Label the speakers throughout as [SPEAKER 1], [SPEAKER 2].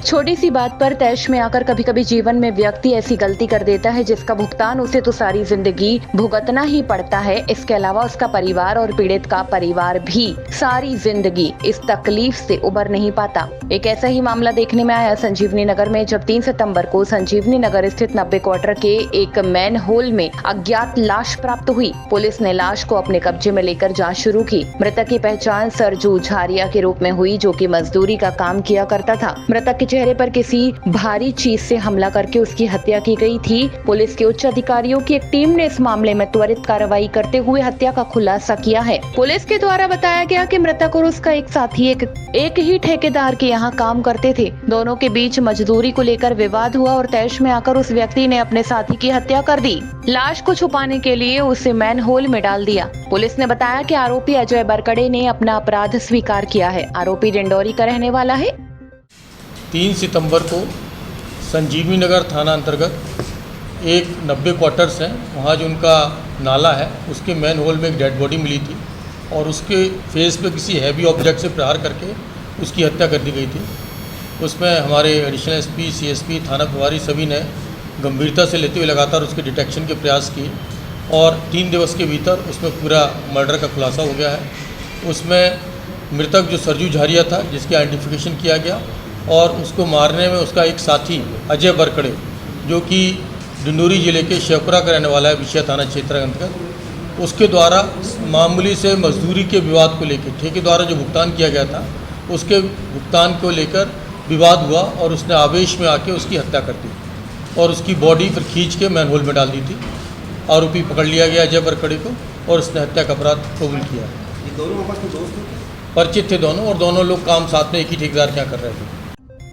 [SPEAKER 1] छोटी सी बात पर तैश में आकर कभी कभी जीवन में व्यक्ति ऐसी गलती कर देता है जिसका भुगतान उसे तो सारी जिंदगी भुगतना ही पड़ता है। इसके अलावा उसका परिवार और पीड़ित का परिवार भी सारी जिंदगी इस तकलीफ से उबर नहीं पाता। एक ऐसा ही मामला देखने में आया संजीवनी नगर में, जब 3 सितंबर को संजीवनी नगर स्थित 90 क्वार्टर के एक मैन होल में अज्ञात लाश प्राप्त हुई। पुलिस ने लाश को अपने कब्जे में लेकर जाँच शुरू की। मृतक की पहचान सरजू झारिया के रूप में हुई, जो की मजदूरी का काम किया करता था। मृतक के चेहरे पर किसी भारी चीज से हमला करके उसकी हत्या की गई थी। पुलिस के उच्च अधिकारियों की एक टीम ने इस मामले में त्वरित कार्रवाई करते हुए हत्या का खुलासा किया है। पुलिस के द्वारा बताया गया कि मृतक और उसका एक साथी एक ही ठेकेदार के यहाँ काम करते थे। दोनों के बीच मजदूरी को लेकर विवाद हुआ और तैश में आकर उस व्यक्ति ने अपने साथी की हत्या कर दी। लाश को छुपाने के लिए उसे मैन होल में डाल दिया। पुलिस ने बताया कि आरोपी अजय बरकड़े ने अपना अपराध स्वीकार किया है। आरोपी डिंडोरी का रहने वाला है।
[SPEAKER 2] 3 सितंबर को संजीवनी नगर थाना अंतर्गत एक 90 क्वार्टर्स हैं, वहाँ जो उनका नाला है उसके मैन होल में एक डेड बॉडी मिली थी और उसके फेस पे किसी हैवी ऑब्जेक्ट से प्रहार करके उसकी हत्या कर दी गई थी। उसमें हमारे एडिशनल एसपी, सीएसपी, थाना प्रभारी सभी ने गंभीरता से लेते हुए लगातार उसके डिटेक्शन के प्रयास किए और 3 दिवस के भीतर उसमें पूरा मर्डर का खुलासा हो गया है। उसमें मृतक जो सरजू झारिया था, जिसकी आइडेंटिफिकेशन किया गया और उसको मारने में उसका एक साथी अजय बरकड़े, जो कि डिंडोरी जिले के शेखपुरा का रहने वाला है, विषय थाना क्षेत्र अंतर्गत, उसके द्वारा मामूली से मजदूरी के विवाद को लेकर ठेके द्वारा जो भुगतान किया गया था उसके भुगतान को लेकर विवाद हुआ और उसने आवेश में आके उसकी हत्या कर दी और उसकी बॉडी फिर खींच के मैन होल में डाल दी थी। आरोपी पकड़ लिया गया अजय बरकड़े को और उसने हत्या का अपराध कबूल किया।
[SPEAKER 3] ये दोनों आपस में दोस्त थे?
[SPEAKER 2] परिचित थे दोनों और दोनों लोग काम साथ में एक ही ठेकेदार के यहाँ कर रहे थे।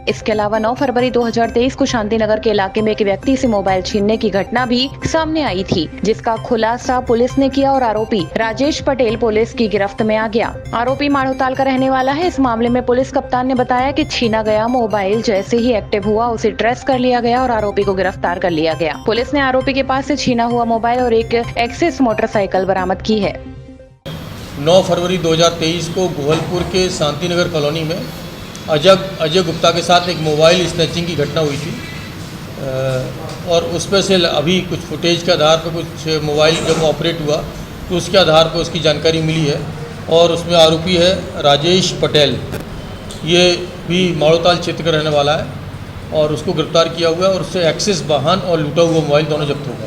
[SPEAKER 1] इसके अलावा 9 फरवरी 2023 को शांतिनगर के इलाके में एक व्यक्ति से मोबाइल छीनने की घटना भी सामने आई थी, जिसका खुलासा पुलिस ने किया और आरोपी राजेश पटेल पुलिस की गिरफ्त में आ गया। आरोपी माड़ोताल का रहने वाला है। इस मामले में पुलिस कप्तान ने बताया कि छीना गया मोबाइल जैसे ही एक्टिव हुआ उसे ट्रेस कर लिया गया और आरोपी को गिरफ्तार कर लिया गया। पुलिस ने आरोपी के पास से छीना हुआ मोबाइल और एक एक्सेस मोटरसाइकिल बरामद की है।
[SPEAKER 2] 9 फरवरी 2023 को गोहलपुर के शांतिनगर कॉलोनी में अजय गुप्ता के साथ एक मोबाइल स्नैचिंग की घटना हुई थी और उसमें से अभी कुछ फुटेज के आधार पर कुछ मोबाइल जब ऑपरेट हुआ तो उसके आधार पर उसकी जानकारी मिली है और उसमें आरोपी है राजेश पटेल। ये भी माड़ोताल क्षेत्र का रहने वाला है और उसको गिरफ्तार किया हुआ है और उससे एक्सिस वाहन और लूटा हुआ मोबाइल दोनों जब्त हो गए।